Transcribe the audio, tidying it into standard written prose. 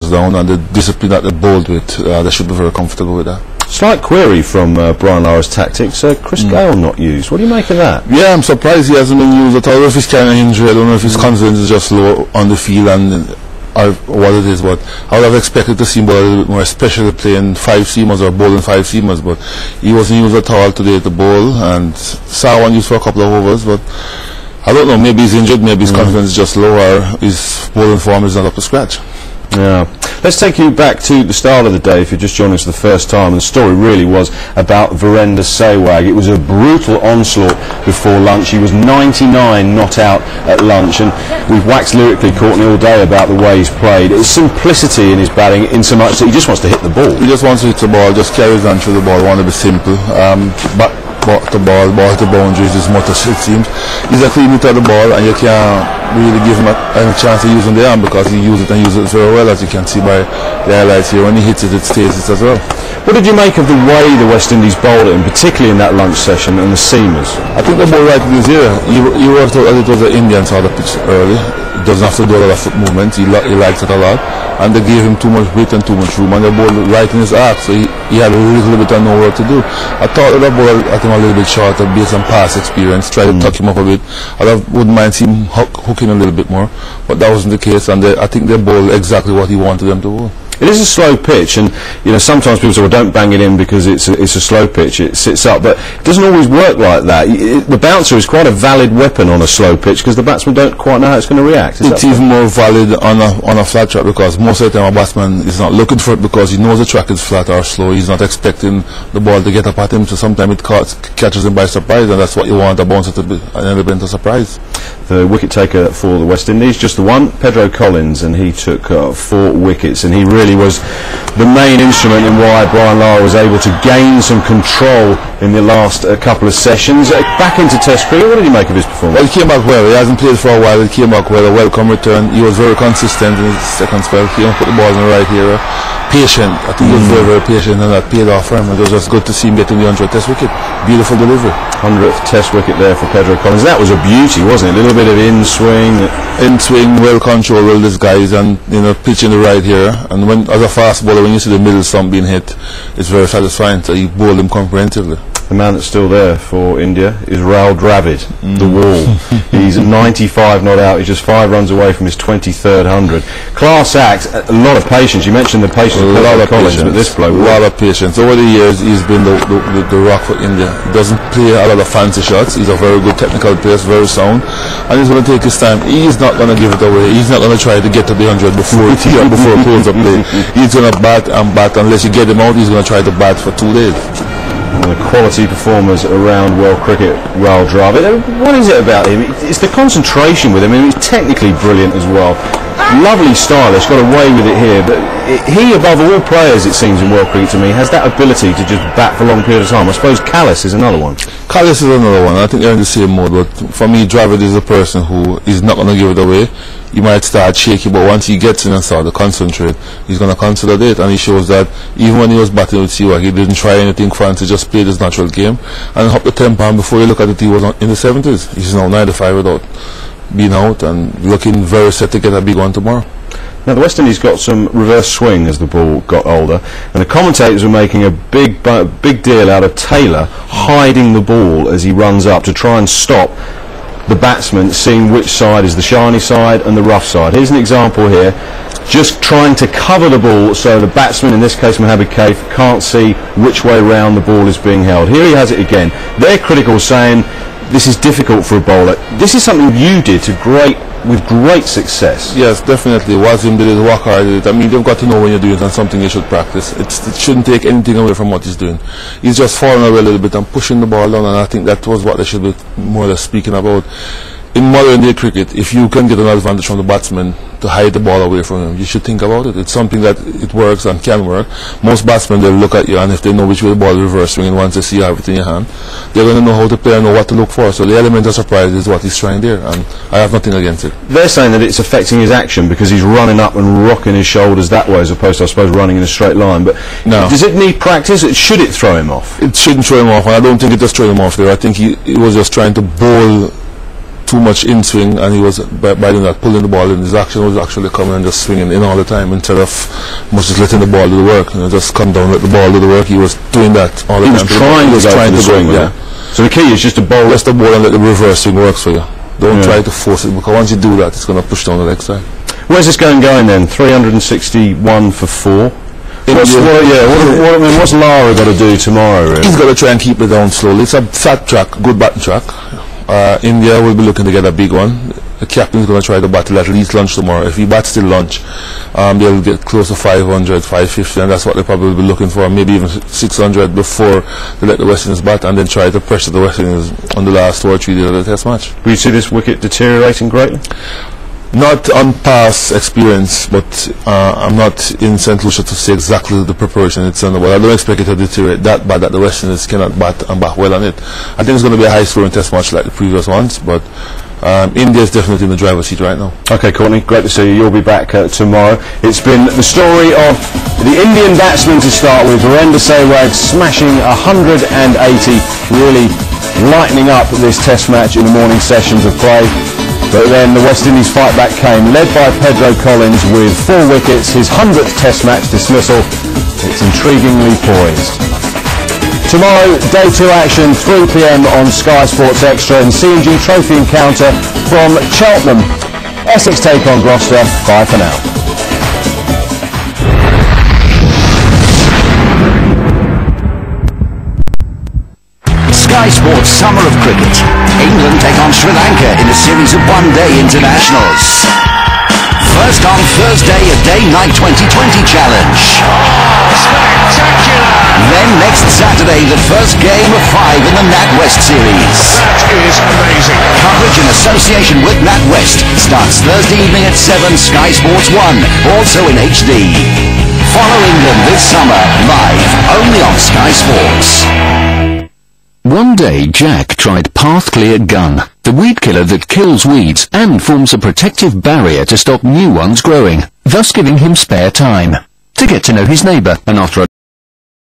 down and the discipline that they bowled with, they should be very comfortable with that. Slight query from Brian Lara's tactics. Chris Gale not used. What do you make of that? Yeah, I'm surprised he hasn't been used at all. I don't know if he's carrying an injury. I don't know if his confidence is just low on the field and what it is. But I would have expected to see him bowl a little bit more, especially playing 5-seamers or bowling 5-seamers. But he wasn't used at all today to bowl, and saw one used for a couple of overs. But I don't know. Maybe he's injured. Maybe his confidence is just low, or his bowling form is not up to scratch. Yeah. Let's take you back to the start of the day if you're just joining us for the first time. And the story really was about Virender Sehwag. It was a brutal onslaught before lunch. He was 99 not out at lunch, and we've waxed lyrically, Courtney, all day about the way he's played. It's simplicity in his batting in so much that he just wants to hit the ball. He just wants to hit the ball, just carries on through the ball, want to be simple. Ball to the boundaries as much as it seems. He's a clean hitter of the ball, and you can't really give him a chance to use on the arm because he uses it very well, as you can see by the highlights here. When he hits it, it stays it as well. What did you make of the way the West Indies bowled him, particularly in that lunch session, and the seamers? I think the ball right in his ear. He worked out as it was the Indian side of the pitch early. He doesn't have to do a lot of foot movement. He likes it a lot, and they gave him too much width and too much room, and the ball right in his arc, so he had a little bit of nowhere to do. I thought that the ball I think a little bit shorter based on past experience. Try to tuck him up a bit. Wouldn't mind seeing him hooking a little bit more, but that wasn't the case, and I think they bowled exactly what he wanted them to bowl. It is a slow pitch, and sometimes people say, well, don't bang it in because it's a slow pitch, it sits up, but it doesn't always work like that. The bouncer is quite a valid weapon on a slow pitch because the batsman don't quite know how it's going to react. It's even more valid on a flat track, because most of the time a batsman is not looking for it because he knows the track is flat or slow. He's not expecting the ball to get up at him, so sometimes it catches him by surprise, and that's what you want, a bouncer to be an element of surprise. The wicket taker for the West Indies, just the one, Pedro Collins, and he took 4 wickets, and he really was the main instrument in why Brian Lara was able to gain some control in the last couple of sessions. Back into Test cricket, what did you make of his performance? Well, he came back well. He hasn't played for a while. He came back well, a welcome return. He was very consistent in his second spell. He put the balls in the right area. Patient. I think he was very, very patient, and that paid off for him. It was just good to see him getting the 100th Test wicket. Beautiful delivery. 100th Test wicket there for Pedro Collins. That was a beauty, wasn't it? A little bit of in-swing, well controlled, well disguised, and pitching the right here. And when, as a fast bowler, when you see the middle stump being hit, it's very satisfying. So he bowled him comprehensively. The man that's still there for India is Dravid, the wall. He's 95 not out. He's just 5 runs away from his 23rd 100. Class act, a lot of patience. You mentioned the patience of Pedro Collins, but this bloke, a lot of patience. Over the years, he's been the rock for India. He doesn't play a lot of fancy shots. He's a very good technical player, very sound, and he's going to take his time. He's not going to give it away. He's not going to try to get to the 100 before he pulls up play. He's going to bat and bat unless you get him out. He's going to try to bat for 2 days. One of the quality performers around world cricket, Dravid. What is it about him? It's the concentration with him. I mean, he's technically brilliant as well. Lovely stylish, got away with it here. But he, above all players, it seems, in world cricket to me, has that ability to just bat for a long period of time. I suppose Callis is another one. Callis is another one. I think they're in the same mode. But for me, Dravid is a person who is not going to give it away. He might start shaky, but once he gets in and starts to concentrate, he's going to consolidate, and he shows that even when he was batting with Sehwag, he didn't try anything fancy, just played his natural game and up the tempo. And before you look at it, he was in the 70s. He's now 95 without being out and looking very set to get a big one tomorrow. Now the West Indies got some reverse swing as the ball got older, and the commentators were making a big deal out of Taylor hiding the ball as he runs up to try and stop the batsman seeing which side is the shiny side and the rough side. Here's an example here, just trying to cover the ball so the batsman, in this case Mohammad Kaif, can't see which way round the ball is being held. Here he has it again. They're critical, saying this is difficult for a bowler. This is something you did with great success. Yes, definitely. Wasim did it, Walker did it. I mean, you've got to know when you're doing it, and something you should practice. It shouldn't take anything away from what he's doing. He's just falling away a little bit and pushing the ball down, and I think that was what they should be more or less speaking about. In modern day cricket, if you can get an advantage from the batsman to hide the ball away from him, you should think about it. It's something that it works and can work. Most batsmen, they'll look at you, and if they know which way the ball is reverse swinging, once they see you have it in your hand, they're going to know how to play and know what to look for. So the element of surprise is what he's trying there, and I have nothing against it. They're saying that it's affecting his action because he's running up and rocking his shoulders that way as opposed to, I suppose, running in a straight line. But no. Does it need practice? Should it throw him off? It shouldn't throw him off, and I don't think it just threw him off there. I think he was just trying to bowl too much in swing, and he was by doing that pulling the ball in. His action was actually coming and just swinging in all the time instead of much just letting the ball do the work. Just come down, let the ball do the work. He was doing that all the time. He was trying to swing. Yeah. So the key is just to bowl. Just the ball and let the reverse swing works for you. Don't try to force it, because once you do that, it's going to push down the leg side. Where's this going then? 361 for 4. What's Lara got to do tomorrow, really? He's got to try and keep it down slowly. It's a fat track, good batting track. India will be looking to get a big one. The captain is going to try to battle at least lunch tomorrow. If he bats till lunch, they'll get close to 500, 550, and that's what they'll probably be looking for. Maybe even 600 before they let the West Indies bat, and then try to pressure the West Indies on the last 2 or 3 days of the Test match. Will you see this wicket deteriorating greatly? Not on past experience, but I'm not in St. Lucia to say exactly the preparation it's under, but I don't expect it to deteriorate that bad that the West Indies cannot bat and bat well on it. I think it's going to be a high-scoring Test match like the previous ones, but India is definitely in the driver's seat right now. Okay, Courtney, great to see you. You'll be back tomorrow. It's been the story of the Indian batsman to start with, Sehwag, smashing 180, really lightening up this Test match in the morning sessions of play. But then the West Indies fight back came, led by Pedro Collins with 4 wickets, his 100th Test match dismissal. It's intriguingly poised. Tomorrow, Day 2 action, 3 p.m. on Sky Sports Extra, and C&G Trophy encounter from Cheltenham. Essex take on Gloucester. Bye for now. Sky Sports Summer of Cricket. England take on Sri Lanka in a series of one-day internationals. First on Thursday, a day-night 2020 challenge. Spectacular! Then next Saturday, the first game of 5 in the NatWest series. That is amazing. Coverage in association with NatWest starts Thursday evening at 7, Sky Sports 1, also in HD. Follow England this summer, live, only on Sky Sports. One day, Jack tried Path Clear Gun, the weed killer that kills weeds and forms a protective barrier to stop new ones growing, thus giving him spare time to get to know his neighbour, and after a